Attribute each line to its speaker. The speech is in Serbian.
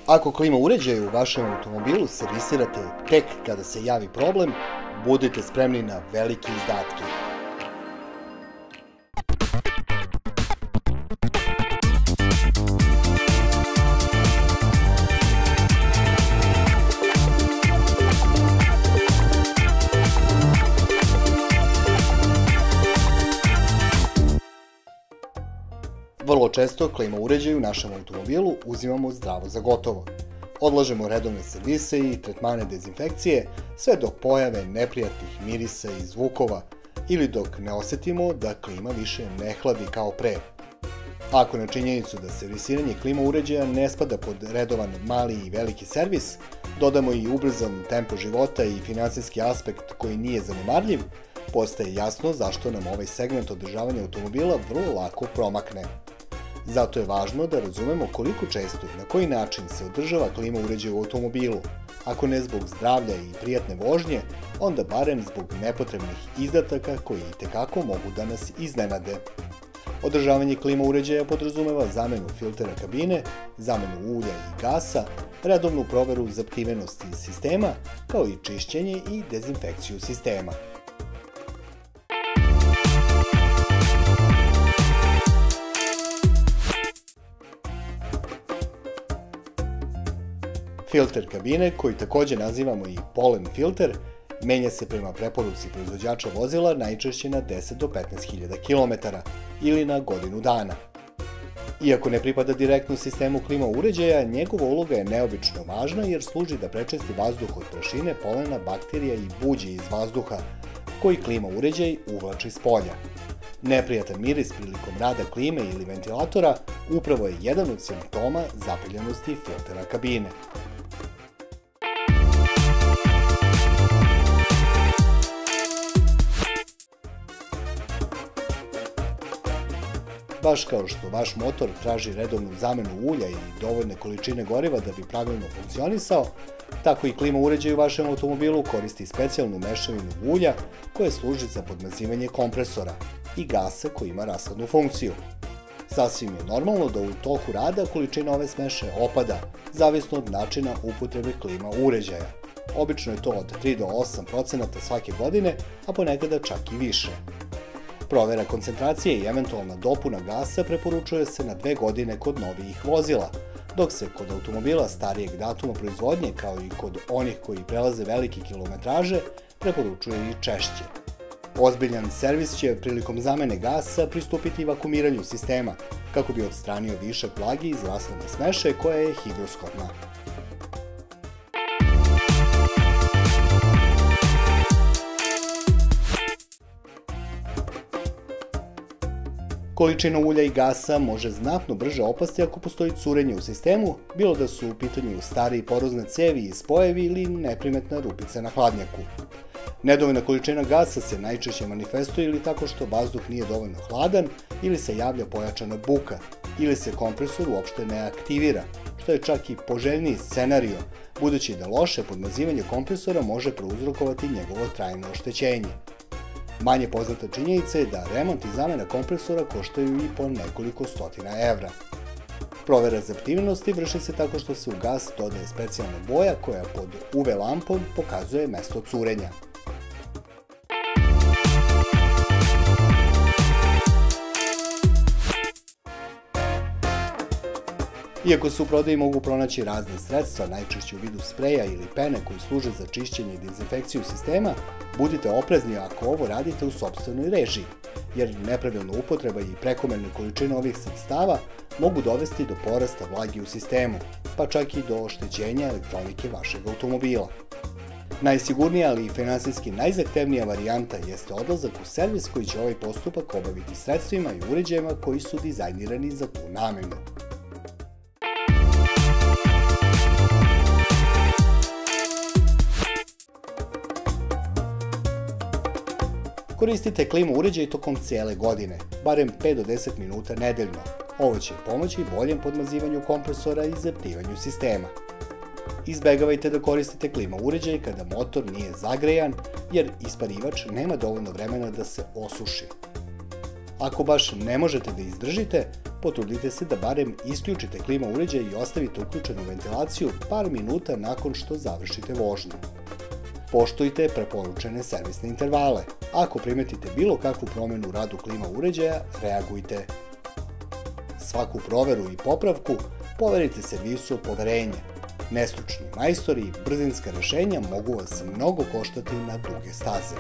Speaker 1: Ako klima uređaj u vašem automobilu servisirate tek kada se javi problem, budite spremni na velike izdatke. Vrlo često klima uređaj u našem automobilu uzimamo zdravo za gotovo. Odlažemo redovne servise i tretmane dezinfekcije sve dok pojave neprijatnih mirisa i zvukova ili dok ne osetimo da klima više ne hladi kao pre. Ako na činjenicu da servisiranje klima uređaja ne spada pod redovan mali i veliki servis, dodamo i ubrzan tempo života i finansijski aspekt koji nije zanemarljiv, postaje jasno zašto nam ovaj segment održavanja automobila vrlo lako promakne. Zato je važno da razumemo koliko često i na koji način se održava klima uređaj u automobilu, ako ne zbog zdravlja i prijatne vožnje, onda barem zbog nepotrebnih izdataka koji itekako mogu da nas iznenade. Održavanje klima uređaja podrazumeva zamenu filtera kabine, zamenu ulja i gasa, redovnu proveru zaptivenosti sistema, kao i čišćenje i dezinfekciju sistema. Filter kabine, koji također nazivamo i polen filter, menja se prema preporuci proizvođača vozila najčešće na 10 do 15.000 km ili na godinu dana. Iako ne pripada direktno sistemu klima uređaja, njegova uloga je neobično važna jer služi da prečisti vazduh od prašine, polena, bakterija i buđi iz vazduha koji klima uređaj uvlači s polja. Neprijatan miris prilikom rada klime ili ventilatora upravo je jedan od simptoma zapeljenosti filtera kabine. Baš kao što vaš motor traži redovnu zamenu ulja i dovoljne količine goriva da bi pravilno funkcionisao, tako i klima uređaj u vašem automobilu koristi specijalnu mešavinu ulja koje služi za podmazivanje kompresora i gasa koji ima rashladnu funkciju. Sasvim je normalno da u toku rada količina ove smeše opada, zavisno od načina upotrebe klima uređaja. Obično je to od 3 do 8% svake godine, a ponekada čak i više. Provera koncentracije i eventualna dopuna gasa preporučuje se na 2 godine kod novijih vozila, dok se kod automobila starijeg datuma proizvodnje, kao i kod onih koji prelaze velike kilometraže, preporučuje i češće. Ozbiljan servis će prilikom zamene gasa pristupiti vakuumiranju sistema, kako bi odstranio višak vlage iz rashladne smeše koja je higroskopna. Količina ulja i gasa može znatno brže opasti ako postoji curenje u sistemu, bilo da su u pitanju stariji porozne cevi i spojevi ili neprimetna rupica na hladnjaku. Nedovoljna količina gasa se najčešće manifestuje ili tako što vazduh nije dovoljno hladan, ili se javlja pojačana buka, ili se kompresor uopšte ne aktivira, što je čak i poželjniji scenario, budući da loše podmazivanje kompresora može prouzrokovati njegovo trajno oštećenje. Manje poznata činjenica je da remont i zamena kompresora koštaju i po nekoliko stotina evra. Provera zaptivenosti vrši se tako što se u gas dodaje specijalna boja koja pod UV lampom pokazuje mesto curenja. Iako se u prodaji mogu pronaći razne sredstva, najčešće u vidu spreja ili pene koji služe za čišćenje i dezinfekciju sistema, budite oprezni ako ovo radite u sopstvenoj režiji, jer nepravilna upotreba i prekomerne količine ovih sredstava mogu dovesti do porasta vlage u sistemu, pa čak i do oštećenja elektronike vašeg automobila. Najsigurnija, ali i finansijski najzahtevnija varijanta jeste odlazak u servis koji će ovaj postupak obaviti sredstvima i uređajima koji su dizajnirani za tu namenu. Koristite klimu uređaj tokom cijele godine, barem 5 do 10 minuta nedeljno. Ovo će pomoći boljem podmazivanju kompresora i zaptivanju sistema. Izbegavajte da koristite klima uređaj kada motor nije zagrejan, jer isparivač nema dovoljno vremena da se osuši. Ako baš ne možete da izdržite, potrudite se da barem isključite klima uređaj i ostavite uključenu ventilaciju par minuta nakon što završite vožnju. Poštujte preporučene servisne intervale. Ako primetite bilo kakvu promjenu u radu klima uređaja, reagujte. Svaku proveru i popravku poverite servisu od poverenja. Nestručni majstori i brzinska rešenja mogu vas mnogo koštati na duge staze.